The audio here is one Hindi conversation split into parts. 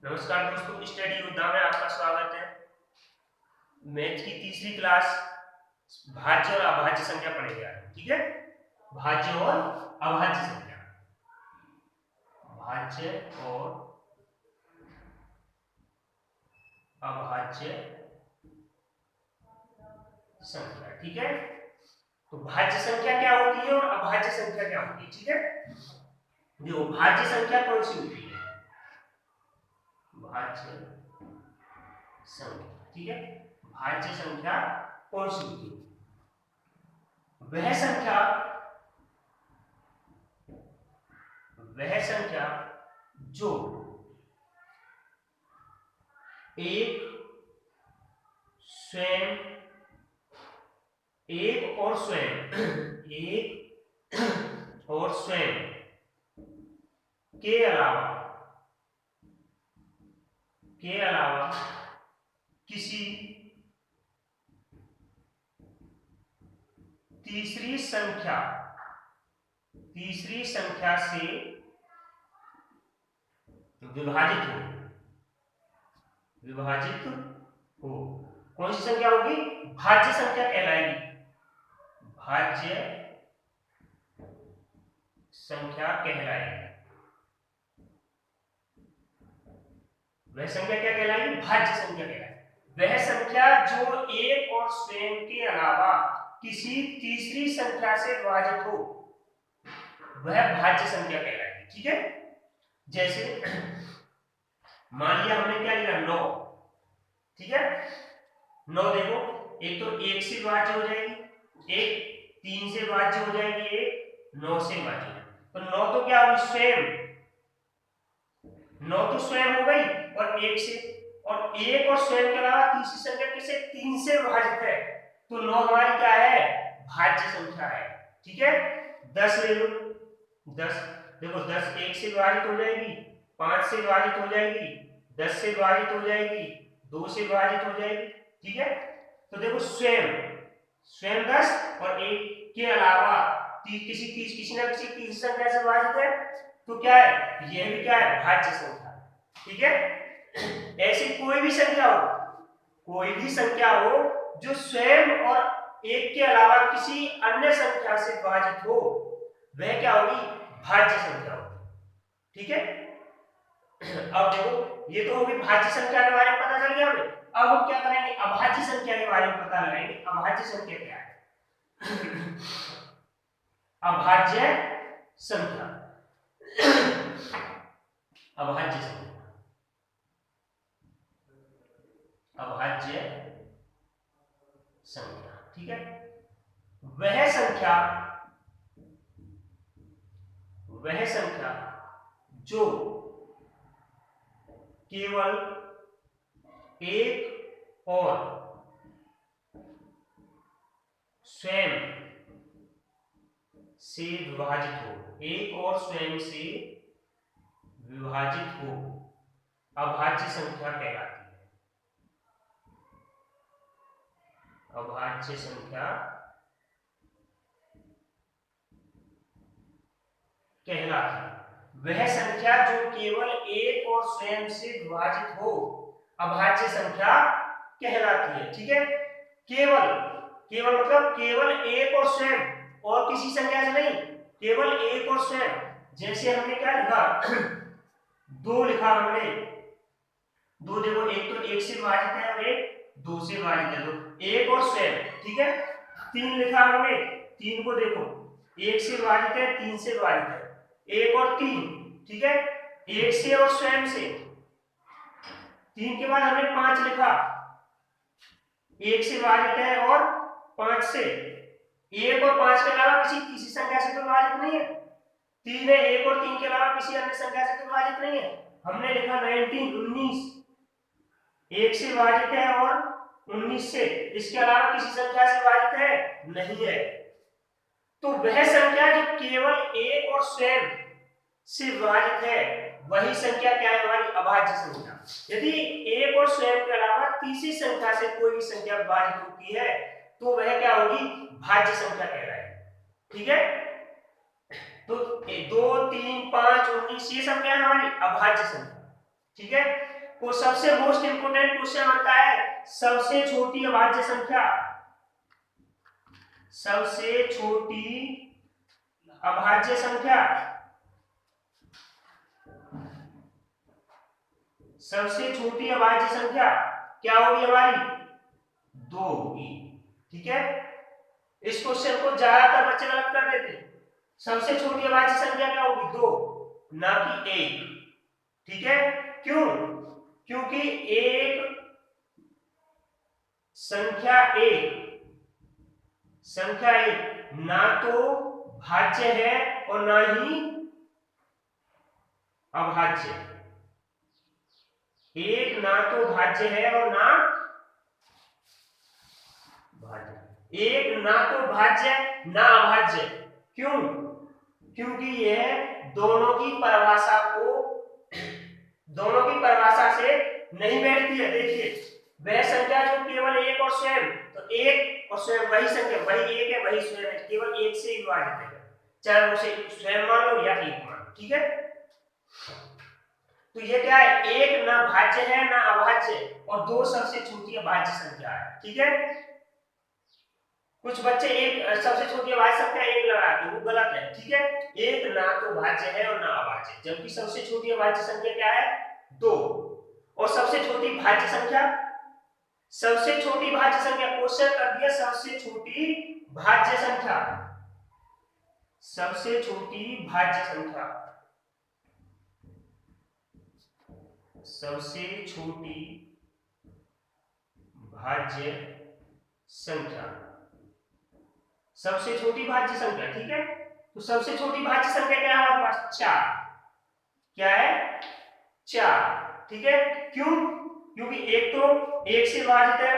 नमस्कार दोस्तों, स्टडी योद्धा में आपका स्वागत है। मैथ की तीसरी क्लास भाज्य और अभाज्य संख्या पढ़ेंगे आज। ठीक है, भाज्य और अभाज्य संख्या, भाज्य और अभाज्य संख्या। ठीक है, तो भाज्य संख्या क्या होती है और अभाज्य संख्या क्या होती है। ठीक है, देखो भाज्य संख्या कौन सी होती है, भाज्य संख्या। ठीक है, भाज्य संख्या कौन सी होती है, वह संख्या जो एक और स्वयं के अलावा किसी तीसरी संख्या से विभाजित हो। कौन सी संख्या होगी, भाज्य संख्या कहलाएगी, भाज्य संख्या कहलाएगी। वह संख्या क्या कहलाएगी, भाज्य संख्या कहलाएगी। वह संख्या जो एक और स्वयं के अलावा किसी तीसरी संख्या से विभाजित हो, वह भाज्य संख्या कहलाएगी। ठीक है, जैसे मान लिया हमने क्या लिया, 9। ठीक है, 9 देखो, एक तो 1 से विभाज्य हो जाएगी, एक 3 से विभाज्य हो जाएगी, एक 9 से विभाज्य। तो 9 तो क्या होगी, स्वयं हो गई, और 1 से, और 1 और स्वयं के अलावा तीसरी संख्या किसे 3 से विभाजित है, तो 9 हमारी क्या है, भाज्य संख्या है। ठीक है, 10 ले लो, 10 देखो, 10 1 से विभाजित हो जाएगी, 5 से विभाजित हो जाएगी, 10 से विभाजित हो जाएगी, 2 से विभाजित हो जाएगी। ठीक है, तो देखो स्वयं 10 और 1 के अलावा किसी न किसी तीसरी संख्या से विभाजित है, तो क्या है, यह भी क्या है, भाज्य संख्या। ठीक है, ऐसी कोई भी संख्या हो जो स्वयं और 1 के अलावा किसी अन्य संख्या से विभाजित हो, वह क्या होगी, भाज्य संख्या होगी। ठीक है, अब देखो ये तो होगी भाज्य संख्या के बारे में पता चल गया हमें। अब हम क्या करेंगे, अभाज्य संख्या के बारे में पता लगाएंगे। अभाज्य संख्या क्या है, अभाज्य संख्या, अभाज्य संख्या। ठीक है, वह संख्या जो केवल एक और स्वयं से विभाजित हो, अभाज्य संख्या कहलाती है। अभाज्य संख्या कहलाती है वह संख्या जो केवल एक और स्वयं से विभाजित हो, अभाज्य संख्या कहलाती है। ठीक है, केवल मतलब केवल एक और स्वयं, और किसी संख्या से नहीं, केवल एक और स्वयं। जैसे हमने क्या लिखा, 2 लिखा हमने, 2 देखो, एक तो 1 से विभाजित है और एक 2 से विभाजित है, तो एक और स्वयं। ठीक है, 3 लिखा हमने, 3 को देखो, 1 से विभाजित है, 3 से विभाजित है, एक और 3। ठीक है, 1 से और स्वयं से। 3 के बाद हमने 5 लिखा, 1 से विभाजित है और 5 से, 1 और 5 के अलावा किसी तीसरी संख्या से तो विभाजित नहीं है। 3 है, 1 और 3 के अलावा किसी अन्य संख्या से तो विभाजित नहीं है। हमने लिखा 19, 1 से विभाजित है और 19 से, इसके अलावा किसी संख्या से विभाजित है नहीं है। तो वह संख्या जो केवल एक और स्वयं से विभाजित है, वही संख्या क्या है, हमारी अभाज्य संख्या। यदि एक और स्वयं के अलावा तीसरी संख्या से कोई भी संख्या विभाजित होती है, तो वह क्या होगी, भाज्य संख्या कहलाएगी। ठीक है, तो 2, 3, 5, 19 ये सब क्या है, हमारी अभाज्य संख्या। ठीक है। वो सबसे मोस्ट इंपोर्टेंट क्वेश्चन बनता है सबसे छोटी अभाज्य संख्या, सबसे छोटी अभाज्य संख्या, सबसे छोटी अभाज्य संख्या क्या होगी हमारी? 2 होगी। ठीक है, इस क्वेश्चन को ज्यादातर बच्चे गलत कर देते हैं। सबसे छोटी अभाज्य संख्या क्या होगी? 2, ना कि 1। ठीक है, क्यों? क्योंकि एक संख्या एक ना तो भाज्य है और ना ही अभाज्य। एक ना तो भाज्य है और ना भाज्य, एक ना तो भाज्य ना अभाज्य। क्यों? क्योंकि यह दोनों की परिभाषा से नहीं बैठती है। देखिए, वह संख्या जो केवल एक और स्वयं, तो एक और स्वयं वही संख्या, वही एक है वही स्वयं है, केवल एक से ही विभाजित है, चाहे उसे स्वयं मान लो या एक मान लो। ठीक है, तो ये क्या है? एक ना भाज्य है ना अभाज्य, और 2 सबसे छोटी अभाज्य संख्या है। ठीक है, कुछ बच्चे एक सबसे छोटी अभाज्य संख्या 1 लगाते हैं, वो गलत है। ठीक है, एक ना तो भाज्य है और ना अभाज्य, जबकि सबसे छोटी अभाज्य संख्या क्या है? 2। और सबसे छोटी भाज्य संख्या, सबसे छोटी भाज्य संख्या क्वेश्चन कर दिया, सबसे छोटी भाज्य संख्या, सबसे छोटी भाज्य संख्या, सबसे छोटी भाज्य संख्या, सबसे छोटी भाज्य संख्या। ठीक है, तो सबसे छोटी भाज्य संख्या क्या है हमारे पास? 4। क्या है? 4। ठीक है, क्यों? क्योंकि एक तो 1 से विभाजित है,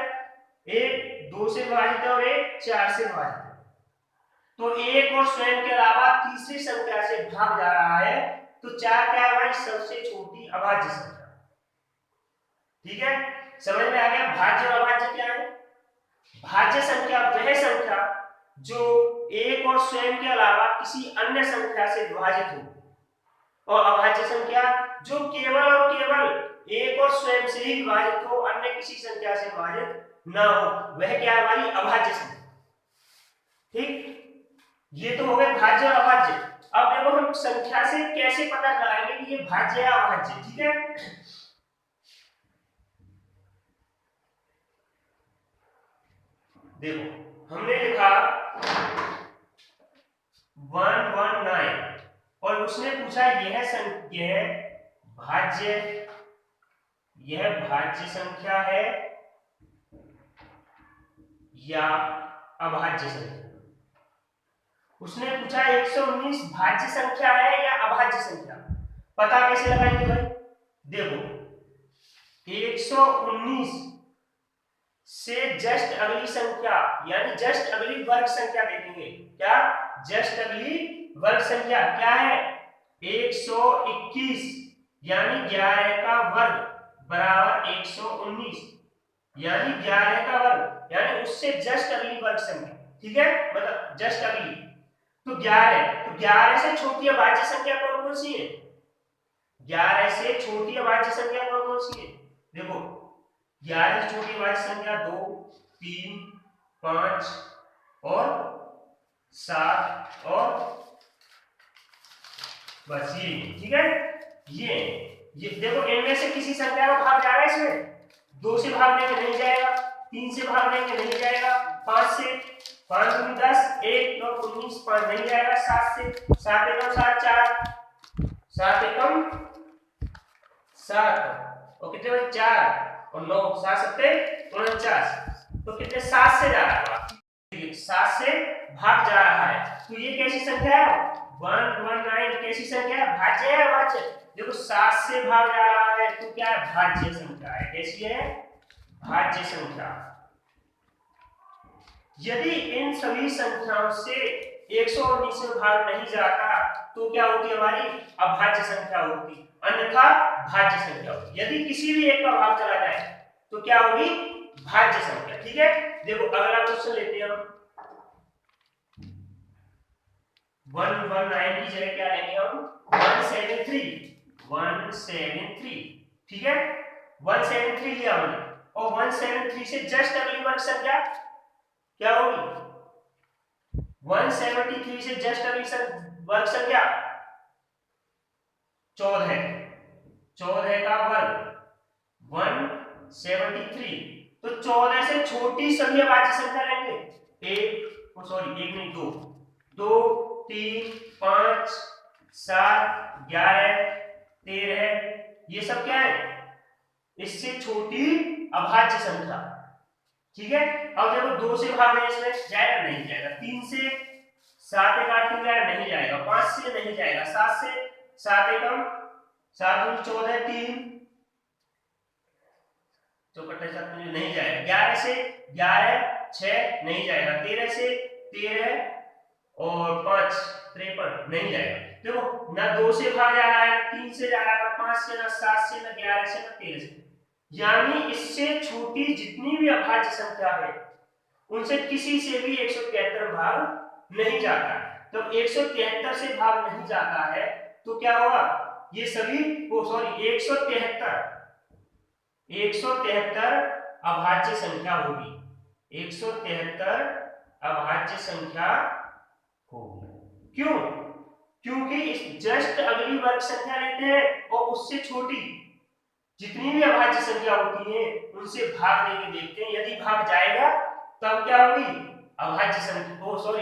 एक 2 से विभाजित है और एक 4 से विभाजित है, तो एक और स्वयं के अलावा तीसरी संख्या से भाग जा रहा है, तो 4 क्या है भाई? सबसे छोटी अभाज्य संख्या। ठीक है, समझ में आ गया? भाज्य और अभाज्य क्या है? भाज्य संख्या वह संख्या जो एक और स्वयं के अलावा किसी अन्य संख्या से विभाजित हो, और अभाज्य संख्या जो केवल और केवल एक और स्वयं से ही विभाजित हो, अन्य किसी संख्या से विभाजित ना हो, वह क्या है हमारी? अभाज्य संख्या। ठीक, ये तो हो गए भाज्य और अभाज्य। अब देखो हम संख्या से कैसे पता लगाएंगे कि ये भाज्य या अभाज्य। ठीक है, देखो हमने लिखा 119 और उसने पूछा यह भाज्य संख्या है या अभाज्य संख्या। उसने पूछा 119 भाज्य संख्या है या अभाज्य संख्या। पता कैसे लगाएंगे भाई? देखो 119 से जस्ट अगली संख्या, यानी जस्ट अगली वर्ग संख्या देखेंगे। क्या? जस्ट अगली वर्ग संख्या क्या है? 121, यानी 11 का वर्ग बराबर 119, यानी 11 का वर्ग, यानी उससे जस्ट अगली वर्ग संख्या। ठीक है, मतलब जस्ट अगली, तो 11 से छोटी अभाज्य संख्या कौन कौन सी है? 11 से छोटी अभाज्य संख्या कौन कौन सी है? देखो 11 से छोटी अभाज्य संख्या 2, 3, 5 और 7 और बस ये। ठीक है, ये देखो इनमें से किसी संख्या का भाग जा रहा है इसमें, 2 से भाग देंगे नहीं जाएगा, 3 से भाग देंगे नहीं जाएगा, 5 से 5 दूनी 10, 1 9 19, 5 नहीं जाएगा, 7 से 7 एकम 7 4, 7 एकम 7 और कितने बचे? 4 और 9, 7 सत्ते 49, तो कितने? 7 से जा रहा है, 7 से भाग जा रहा है, तो ये कैसी संख्या है? 119 कैसी संख्या है? भाज्य है अभाज्य? देखो 7 से भाग जा रहा है तो क्या है? भाज्य संख्या है। कैसी है? भाज्य संख्या। यदि इन सभी संख्याओं से 119 में भाग नहीं जाता तो क्या होती हमारी? अभाज्य संख्या होती, अन्यथा भाज्य संख्या होती। यदि किसी भी एक का भाग चला जाए तो क्या होगी? भाज्य संख्या। ठीक है, देखो अगला क्वेश्चन लेते हैं हम। 119 की जगह क्या लेंगे हम? 173। ठीक है, 173 लिया हमने, और 173 से जस्ट अगली वर्ग संख्या क्या होगी, 173 से जस्ट अगली वर्ग संख्या 14, 14 का वर्ग 173, तो 14 से छोटी सभी अभाज्य संख्या लेंगे, एक सॉरी एक नहीं दो, 2 3 5 7 11 13, ये सब क्या है, इससे छोटी अभाज्य संख्या। ठीक है, अब देखो 2 से भाग है, इसमें जाएगा नहीं जाएगा, 3 से 7 एक 8 नहीं जाएगा, 5 से नहीं जाएगा, 7 से 7 एकम 7 दूनी 14 3 चौकट 7 नहीं जाएगा, 11 से 11 6 नहीं जाएगा, 13 से 13 और 5 53 नहीं जाएगा। देखो ना 2 से भाग जा रहा है, ना 3 से जा रहा है, ना 5 से, ना 7 से, ना 11 से, ना 13 से, यानी इससे छोटी जितनी भी अभाज्य संख्या है उनसे किसी से भी 173 भाग नहीं जाता। तो 173 से भाग नहीं जाता है तो क्या होगा, ये सभी 173 अभाज्य संख्या होगी, 173 अभाज्य संख्या होगी। क्यों? क्योंकि इस जस्ट अगली वर्ग संख्या लेते हैं और उससे छोटी जितनी भी अभाज्य संख्या होती है उनसे भाग देके देखते हैं, यदि भाग जाएगा तब क्या होगी, अभाज्य संख्या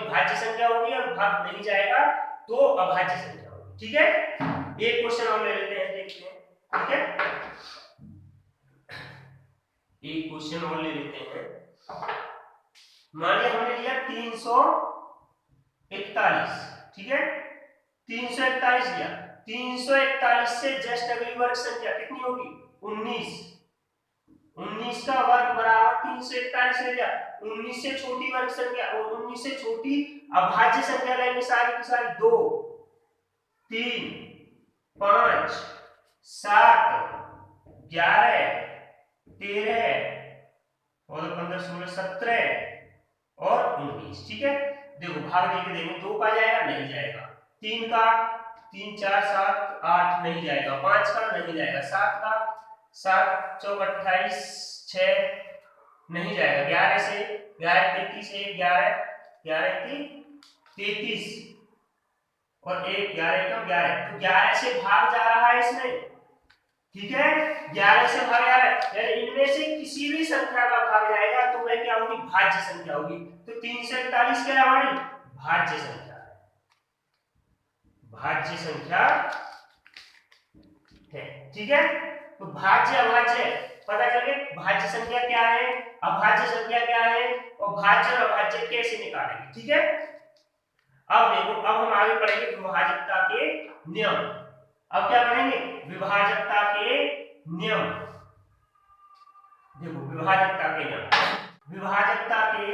भाज्य संख्या होगी, और भाग नहीं जाएगा तो अभाज्य संख्या होगी। ठीक है, एक क्वेश्चन और ले लेते हैं, देखते हैं। ठीक है, एक क्वेश्चन और ले लेते हैं। मानिए हमने लिया 341, ठीक है, 341 लिया, 341 से जस्ट अगली वर्ग संख्या कितनी होगी, 19, 19 का वर्ग बराबर 341 ले लिया, 19 से छोटी वर्ग संख्या और 19 से छोटी अभाज्य संख्या लेंगे सारी की सारी, 2 3 5 7 11 13 और 15 16 17 और 19। ठीक है, देखो भाग देके देंगे, 2 का जाएगा नहीं जाएगा, 3 का 3 4 7 8 नहीं जाएगा, 5 का नहीं जाएगा, 7 का 7 4 28 6 नहीं जाएगा, 11 से 11 33 1 11 11 33 और 1 11 का 11, तो 11 से भाग जा रहा है इसमें। ठीक है, 11 से भाग जा रहा है, यानी इनमें से किसी भी संख्या का भाग जाएगा तो वह क्या होगी, भाज्य संख्या होगी। तो 341 क्या है हमारी भाज्य संख्या है, भाज्य संख्या है। ठीक है, तो भाज्य अभाज्य पता चले, भाज्य संख्या क्या है, अभाज्य संख्या क्या है, और भाज्य और अभाज्य कैसे निकालेंगे। ठीक है, अब देखो, अब हम आगे पढ़ेंगे विभाजकता के नियम। अब क्या पढ़ेंगे, विभाजकता के नियम। देखो विभाजकता के नियम, विभाजकता के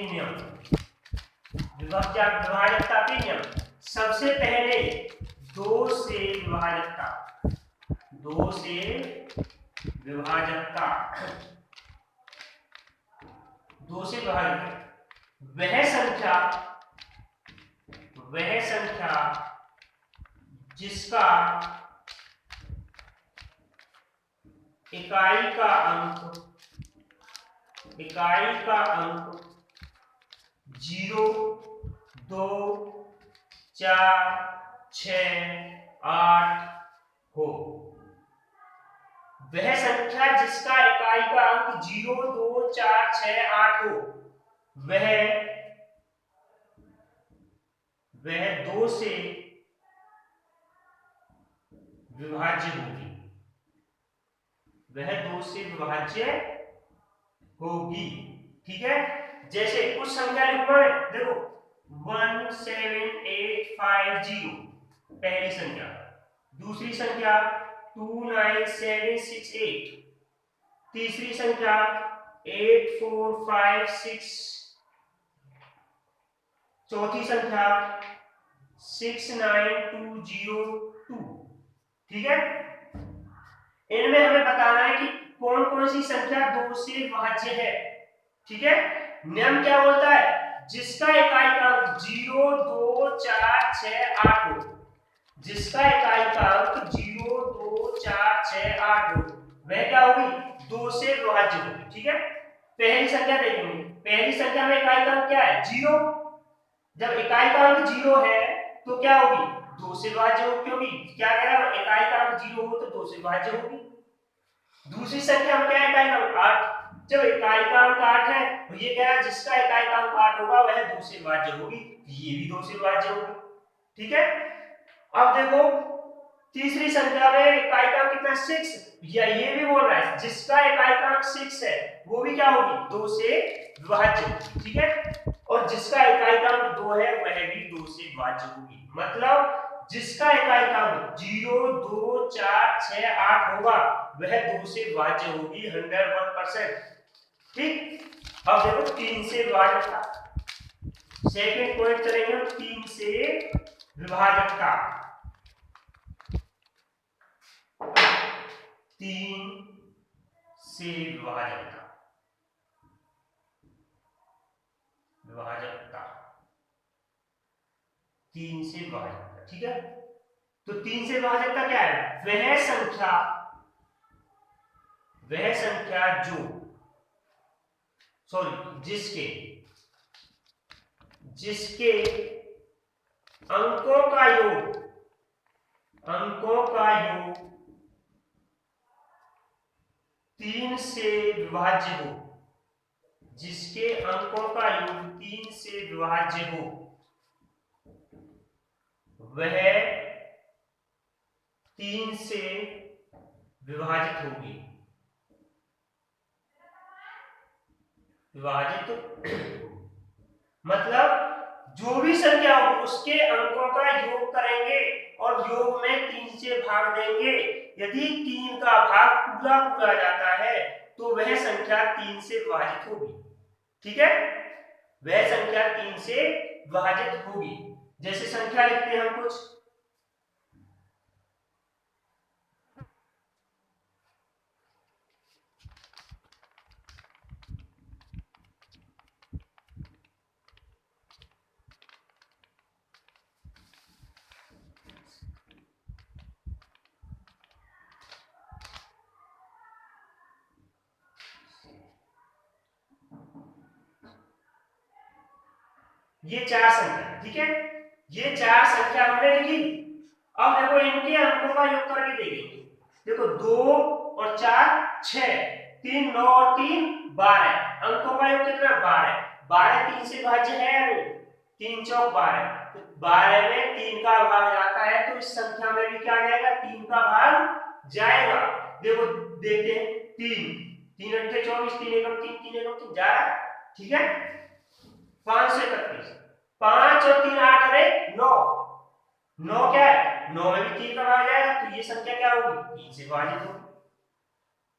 नियम, विभाजकता के नियम। सबसे पहले 2 से विभाजकता, 2 से विभाजकता, 2 से विभाजकता, वह संख्या जिसका इकाई का अंक 0 2 4 6 8 हो, वह संख्या जिसका इकाई का अंक 0 2 4 6 8 हो, वह 2 से विभाज्य होगी, वह 2 से विभाज्य होगी। ठीक है, जैसे कुछ संख्या लिखूंगा मैं, देखो 17850 पहली संख्या, दूसरी संख्या 29768, तीसरी संख्या 8456, चौथी संख्या 69202। ठीक है, इनमें हमें बताना है कि कौन कौन सी संख्या 2 से विभाज्य है। ठीक है, नियम क्या बोलता है, जिसका इकाई का 0 2 4 6 8 हो, जिसका इकाई का अंक 0, 2, 4, 6, 8 हो, वह क्या होगी? 2 से विभाज्य होगी। ठीक है, पहली संख्या देखेंगे। पहली संख्या में इकाई का अंक क्या है? 0। जब इकाई का अंक 0 है तो क्या होगी? 2 से विभाज्य होगी, क्योंकि क्या कह रहा है? इकाई का अंक 0 हो तो 2 से विभाज्य होगी। दूसरी संख्या में क्या है? इकाई का अंक 8। जब इकाई का अंक 8 है तो ये क्या है? जिसका इकाई का अंक 8 होगा वह 2 से विभाज्य होगी, ये भी 2 से विभाज्य होगी। ठीक है, अब देखो तीसरी संख्या में इकाई का अंक कितना? 6। या ये भी बोल रहा है जिसका इकाई का अंक 6 है वो भी क्या होगी? 2 से विभाज्य होगी। ठीक है, और जिसका इकाई का अंक 2 है वह भी 2 से विभाज्य होगी। मतलब जिसका इकाई का अंक 0, 2, 4, 6, 8 होगा वह 2 से विभाज्य होगी 101%। ठीक, अब देखो 3 से विभाजकता। सेकंड पॉइंट चलेंगे हम 3 से विभाजकता। 3 से विभाजकता। विभाजकता 3 से विभाजकता। ठीक है, तो 3 से विभाजकता क्या है? वह संख्या जो जिसके अंकों का योग 3 से विभाज्य हो, जिसके अंकों का योग 3 से विभाज्य हो, वह 3 से विभाजित होगी। मतलब जो भी संख्या होगी उसके अंकों का योग करेंगे और योग में 3 से भाग देंगे। यदि 3 का भाग पूरा पूरा जाता है तो वह संख्या 3 से विभाजित होगी। ठीक है, वह संख्या 3 से विभाजित होगी। जैसे संख्या लिखते हैं हम कुछ, ये 4 संख्या। ठीक है, ये 4 संख्या हमने लिखी। अब देखो इनके अंकों का योग करके देखेंगे। देखो 2 और 4 6, 3 9 और 3 12। अंकों का योग कितना? 12। 12 3 से भाज्य है या नहीं? 3 चौक 12। तो 12 में 3 का भाग जाता है तो इस संख्या में भी क्या आ जाएगा? 3 का भाग जाएगा। देखो देखते हैं 3 3 अट्ठे 24, 3 एकम 3, 3 एकम 3 जा रहा है। ठीक है, 531। 5 और 3 8 अरे 9। 9 क्या है? 9 में भी 3 का भाग जाएगा तो ये संख्या क्या होगी? 3 से विभाजित होगी।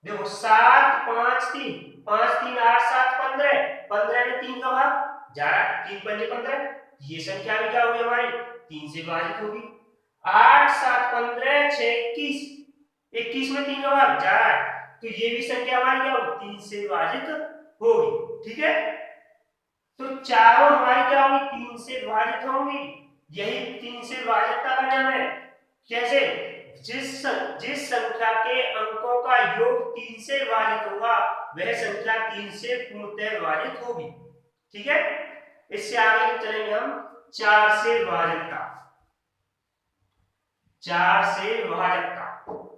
देखो 7 5 3, 5 3 8 7 15। 15 में 3 का भाग जा रहा है, 3 पंजे 15। ये संख्या भी क्या होगी हमारी? 3 से विभाजित होगी। 8 7 15 6 21। 21 में 3 का भाग जा रहा है तो ये भी संख्या हमारी क्या होगी? 3 से विभाजित होगी। ठीक है, तो चारों हमारी क्या होंगी? 3 से विभाजित होंगी। यही 3 से विभाजितता का नाम है। कैसे? जिस संख्या के अंकों का योग 3 से विभाजित होगा वह संख्या 3 से पूर्णतः विभाजित होगी। ठीक है, इससे आगे चलेंगे हम 4 से विभाजितता। 4 से विभाजितता,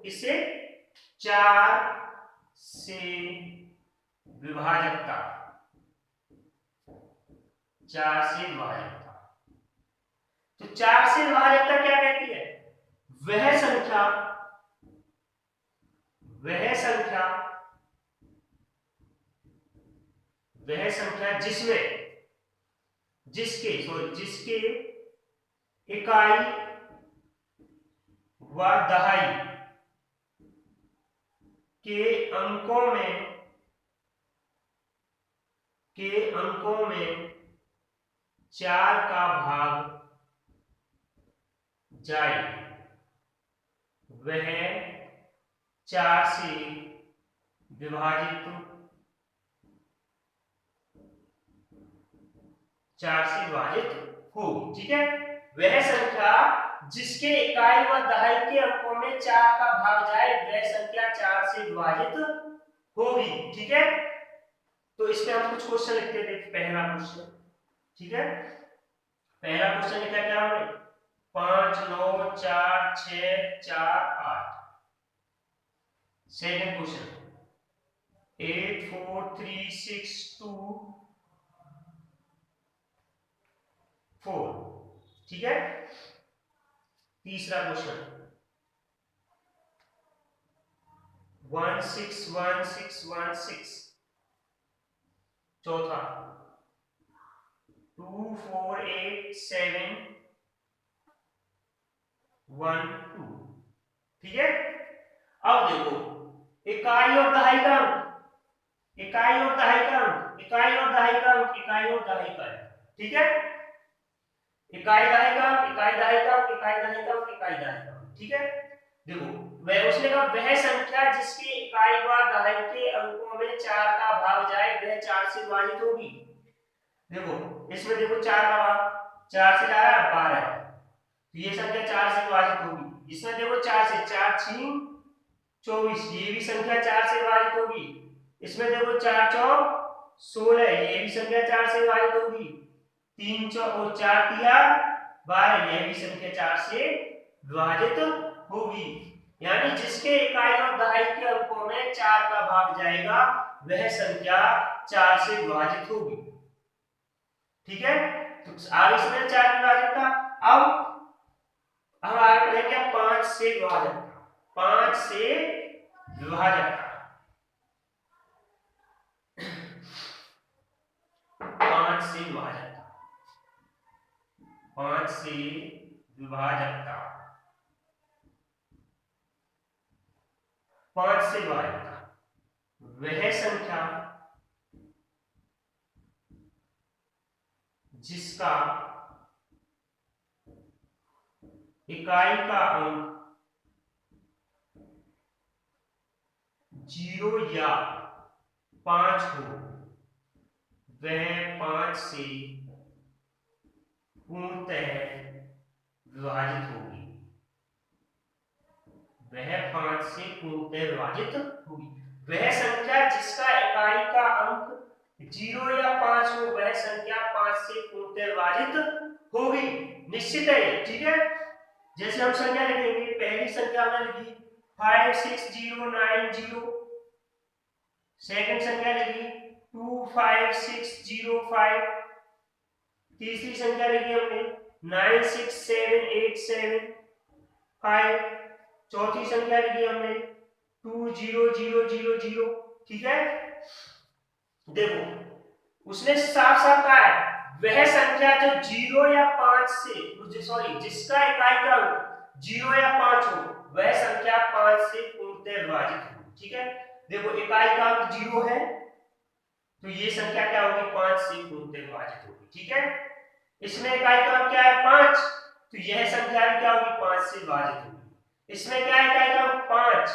इससे 4 से विभाजितता। 4 से विभाजितता, तो 4 से विभाजितता क्या कहती है? वह संख्या जिसके इकाई व दहाई के अंकों में 4 का भाग जाए वह 4 से विभाजित होगी। ठीक है, वह संख्या जिसके इकाई व दहाई के अंकों में 4 का भाग जाए वह संख्या 4 से विभाजित होगी। ठीक है, तो इसमें हम कुछ क्वेश्चन लिखते हैं। पहला क्वेश्चन, ठीक है, पहला क्वेश्चन लिखा क्या हमने, 5 9 4 6 4 8। Second question 8 4 3 6 2 4। ठीक है, तीसरा क्वेश्चन 1 6 1 6 1 6। चौथा 2 4 8 7 1 2। ठीक है, अब देखो इकाई और दहाई का अंक, इकाई और दहाई का अंक, इकाई और दहाई का अंक, इकाई और दहाई का अंक। ठीक है, इकाई दहाई का अंक, इकाई दहाई का अंक, इकाई दहाई का अंक, इकाई दहाई का अंक। ठीक है, देखो वह उसने कहा वह संख्या जिसकी इकाई व दहाई के अंकों में 4 का भाग जाए वह 4 से विभाजित होगी। देखो इसमें देखो 4 का भाग, 4 से जा रहा है 12, तो ये संख्या 4 से विभाजित होगी। इसमें देखो 4 से 4 6 24, ये भी संख्या 4 से विभाजित होगी। इसमें देखो 4 चौक 16, ये भी संख्या 4 से विभाजित होगी। 3 चौक और 4 तिया 12, यह भी संख्या 4 से विभाजित होगी। यानी जिसके इकाई और दहाई के अंकों में 4 का भाग जाएगा वह संख्या 4 से विभाजित होगी। ठीक है, तो आगे से 4 विभाजित था। अब हम आगे पढ़ेंगे 5 से विभाजन, 5 से विभाजन, 5 से विभाजन, 5 से विभाजकता, 5 से विभाजकता वह संख्या जिसका इकाई का अंक 0 या 5 हो वह 5 से पूर्णतः विभाजित होगी, वह 5 से पूर्णतः विभाजित होगी। वह संख्या जिसका इकाई का अंक 0 या 5 हो वह संख्या 5 से पूर्णतः विभाजित होगी, निश्चित है। ठीक है, जैसे हम संख्या लिखेंगे, पहली संख्या हमने लिखी 5 6 0 9 0, सेकंड संख्या लिखी 2 5 6 0 5, तीसरी संख्या लिखी हमने 9 6 7 8 7 5, चौथी संख्या लिखी हमने 2 0 0 0 0। ठीक है, देखो उसने साफ साफ कहा है वह संख्या जो 0 या 5 से, सॉरी जिसका इकाई का अंक 0 या 5 हो वह संख्या 5 से पूर्णतः विभाजित हो। ठीक है, देखो इकाई का अंक 0 है तो ये संख्या क्या होगी, 5 से पूर्णतः विभाजित होगी। ठीक है, इसमें इकाई का अंक क्या है 5, तो यह संख्या भी क्या होगी 5 से विभाजित होगी। इसमें क्या है इकाई का अंक 5,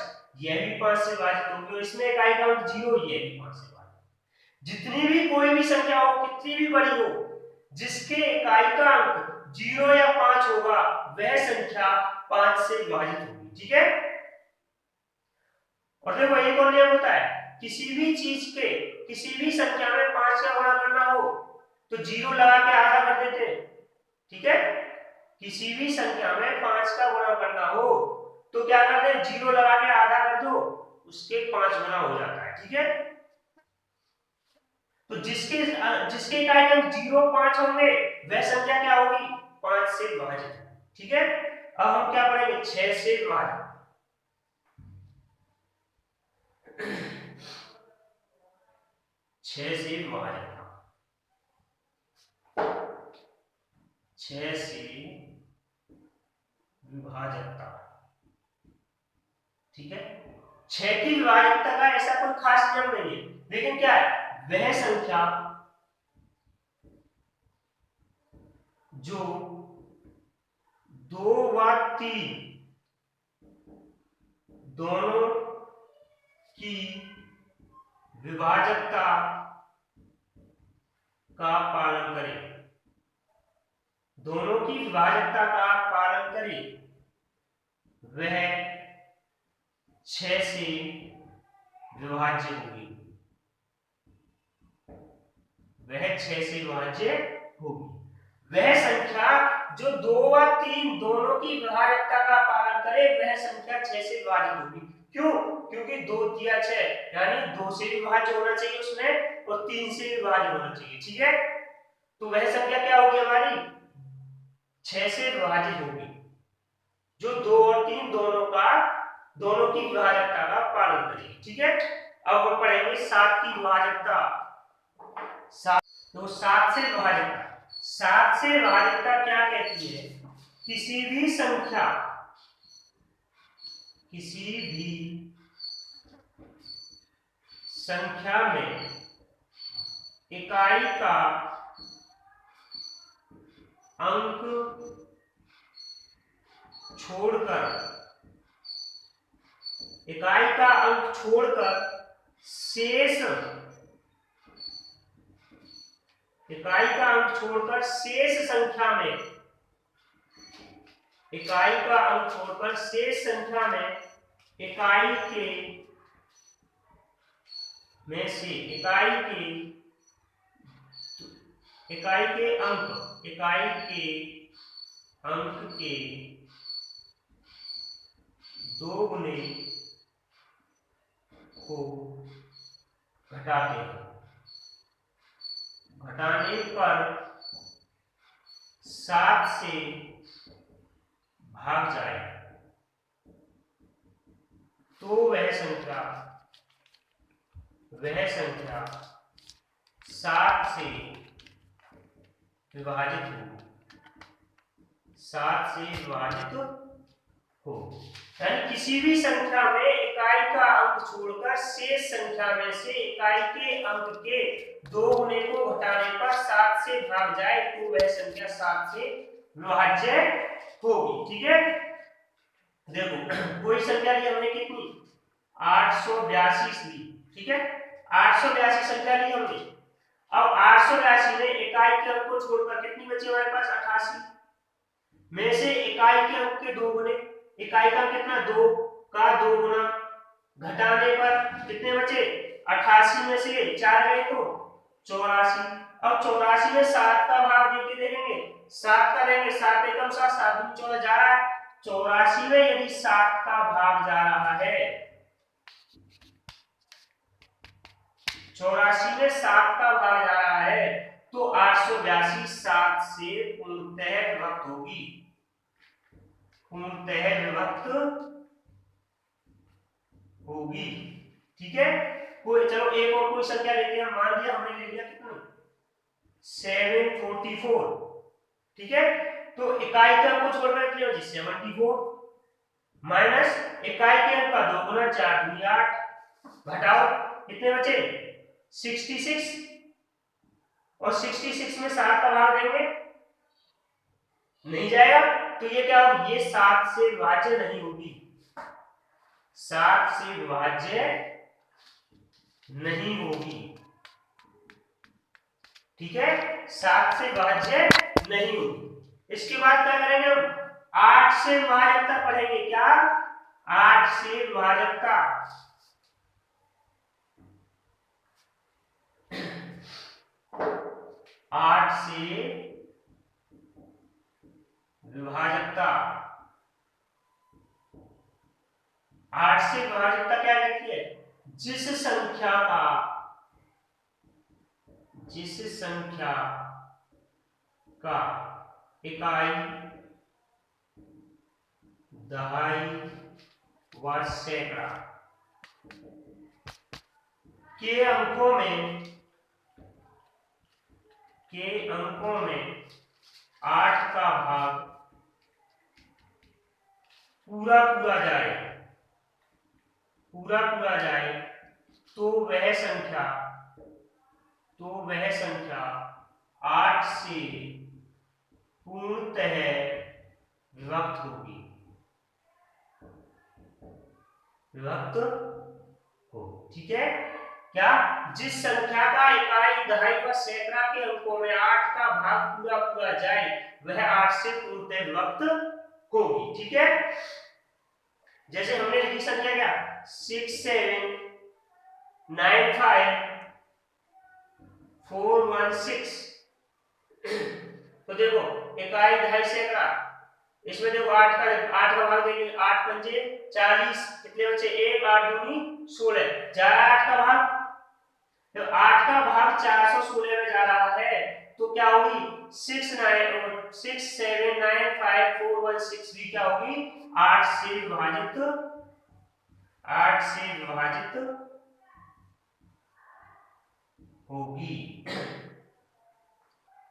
यह भी 5 से विभाजित होगी। और इसमें इकाई का अंक 0, यह भी 5 से विभाजित। जितनी भी कोई भी संख्या हो, कितनी भी बड़ी हो, जिसके इकाई का अंक 0 या 5 होगा वह संख्या 5 से विभाजित होगी। ठीक है, और देखो एक और नियम होता है, किसी भी चीज के किसी भी संख्या में 5 का गुणा करना हो तो 0 लगा के आधा कर देते हैं। ठीक है, किसी भी संख्या में 5 का गुणा करना हो तो क्या करते हैं, 0 लगा के आधा कर दो, उसके 5 गुना हो जाता है। ठीक है, तो जिसके इकाई का 0 5 होंगे वह संख्या क्या होगी, 5 से विभाजित। ठीक है, अब हम क्या पढ़ेंगे, 6 से विभाजित। 6 से विभाजित, 6 से विभाजकता। ठीक है, 6 की विभाजकता का ऐसा कोई खास नियम नहीं है, लेकिन क्या है, वह संख्या जो 2 व 3 दोनों की विभाजकता का पालन करे, दोनों की विभाजकता का पालन करे वह 6 से विभाज्य होगी, वह 6 से विभाज्य होगी। वह संख्या जो 2 व 3 दोनों की विभाजकता का पालन करे वह संख्या 6 से विभाजित होगी। क्यों? क्योंकि 2 दिया 6 यानी 2 से विभाज्य होना चाहिए उसमें और 3 से विभाज्य होना चाहिए। ठीक है, तो वह संख्या क्या होगी हमारी 6 से विभाजित होगी जो 2 और 3 दोनों की विभाजकता का पालन करेगी। ठीक है, अब हम पढ़ेंगे 7 की विभाजकता। 7 तो 7 से विभाजकता, 7 से विभाजकता क्या कहती है? किसी भी संख्या में इकाई का अंक छोड़कर शेष संख्या में इकाई के अंक के 2 गुने को घटाने पर 7 से भाग जाए तो वह संख्या 7 से विभाजित हो। यानी किसी भी संख्या में इकाई का अंक छोड़कर शेष संख्या में से इकाई के अंक के 2 गुने को घटाने पर 7 से भाग जाए तो वह संख्या 7 से विभाज्य होगी। ठीक है, देखो कोई संख्या ली हमने कितनी 882 ली। ठीक है, 882 संख्या ली हमने। अब 882 में इकाई के अंक को छोड़कर कितनी बची हमारे पास 88 में से इकाई के अंक के 2 गुने, इकाई का कितना 2 का 2 गुना घटाने पर कितने बचे 88 में से 4 गए तो 84। अब 84 में 7 का भाग देके देखेंगे 7 का लेंगे 7 एकम 7 7 दूनी 14 जा रहा है। 84 में यदि 7 का भाग जा रहा है 84 में 7 का भाग जा रहा है तो 882 7 से पूर्णतः विभक्त होगी, ठीक है, कोई चलो एक और कोई संख्या लेते हैं। मान लिया हमने ले लिया कितना 744। ठीक है, तो इकाई के अंक को छोड़कर कितने बचे 74 माइनस इकाई के अंक का 2 गुना 4 दूनी 8 घटाओ कितने बचे 66 और 66 में 7 का भाग देंगे नहीं जाएगा तो ये क्या होगी ये 7 से विभाज्य नहीं होगी, 7 से विभाज्य नहीं होगी। ठीक है, 7 से विभाज्य नहीं होगी। इसके बाद क्या करेंगे हम 8 से विभाजकता पढ़ेंगे। क्या 8 से विभाजकता, 8 से विभाजकता, 8 से विभाजकता क्या कहती है जिस संख्या का इकाई दहाई व सैकड़ा के अंकों में 8 का भाग पूरा जाए तो वह संख्या 8 से पूर्णतः विभक्त हो। ठीक है, क्या, जिस संख्या का इकाई, दहाई व सैकड़ा के अंकों में 8 का भाग पूरा पूरा जाए वह 8 से पूर्णतः विभक्त होगी। ठीक है, जैसे हमने लिखी संख्या क्या 6 7 9 5 4 1 6। तो देखो इकाई, दहाई, सैकड़ा, इसमें देखो 8 का भाग देंगे, 8 पंजे 40, कितने बचे 1, 8 दूनी 16, जा रहा है 8 का भाग, तो 8 का भाग 416 में जा रहा है, तो क्या होगी 6 7 9 5 4 1 6 भी क्या होगी 8 से विभाजित होगी।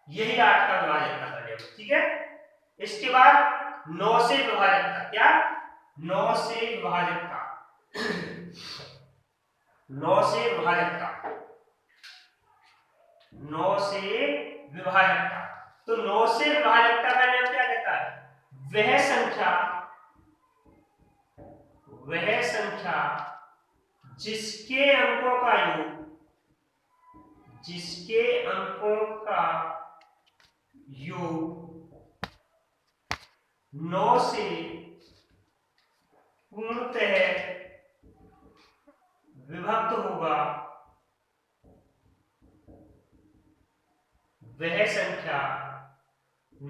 यही 8 का विभाजक था। ठीक है, इसके बाद 9 से विभाजक था, क्या 9 से विभाजक था 9 से विभाजक था 9 से विभाजक था। तो 9 से विभाजकता का नाम क्या कहता है, वह संख्या जिसके अंकों का योग 9 से पूर्णतः विभक्त होगा, वह संख्या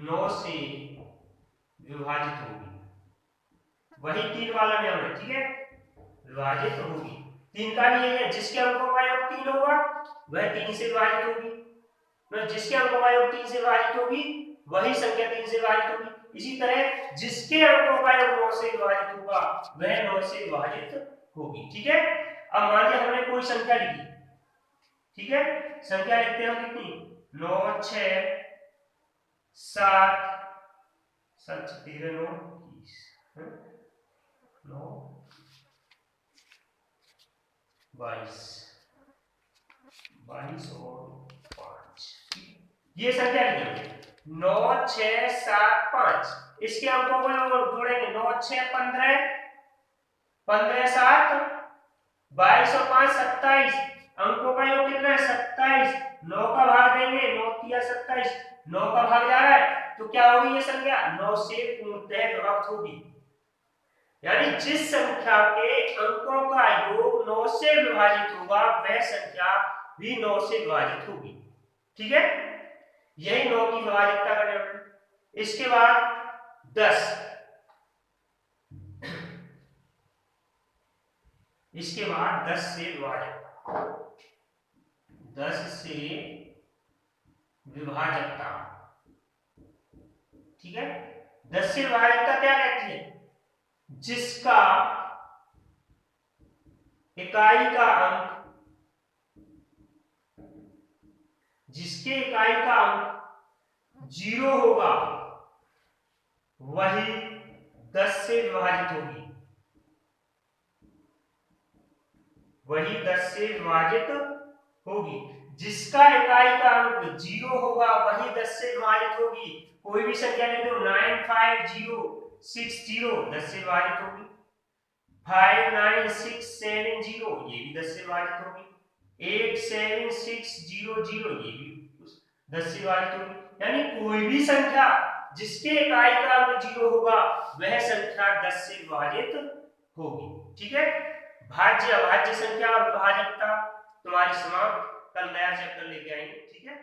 9 से विभाजित होगी। वही 3 वाला नियम है। ठीक है, विभाजित होगी, 3 का भी यही है, जिसके अंकों का योग 3 होगा वह 3 से विभाजित होगी, तो जिसके अंकों का योग 3 से विभाजित होगी वही संख्या 3 से विभाजित होगी। इसी तरह जिसके अंकों का योग 9 से विभाजित होगा वह 9 से विभाजित होगी। ठीक है, अब मान लिया हमने कोई संख्या लिखी, ठीक है, संख्या लिखते हैं कितनी 9 6 7 7 13 9 9 22 और 5, ये संख्या लिखेंगे 9 6 7 5, इसके अंकों को जोड़ेंगे 9 6 15 15 7 22 और 5 27, अंकों का योग कितना है 27, 9 का भाग देंगे 9 3 27, 9 का भाग जा रहा है, तो क्या होगी ये संख्या 9 से पूर्णतः विभक्त होगी। यानी जिस संख्या के अंकों का योग 9 से विभाजित होगा वह संख्या भी 9 से विभाजित होगी। ठीक है, यही 9 की विभाज्यता का नियम है। इसके बाद 10, इसके बाद 10 से विभाजकता, 10 से विभाजकता। ठीक है, 10 से विभाजकता क्या कहती है, जिसका इकाई का अंक, जिसके इकाई का अंक 0 होगा वही 10 से विभाजित होगी, वही 10 से विभाजित होगी। जिसका इकाई का अंक 0 होगा वही 10 से विभाजित होगी। कोई भी संख्या ले लो 9 5 0 6 0 10 से विभाजित होगी, 5 9 6 7 0 ये भी 10 से विभाजित होगी, 8 7 6 0 0 ये भी 10 से विभाजित होगी। यानी कोई भी संख्या जिसके इकाई का अंक 0 होगा वह संख्या 10 से विभाजित होगी। ठीक है, भाज्य अभाज्य संख्या और विभाजकता तुम्हारी समाप्त। कल नया चैप्टर लेके आएंगे। ठीक है।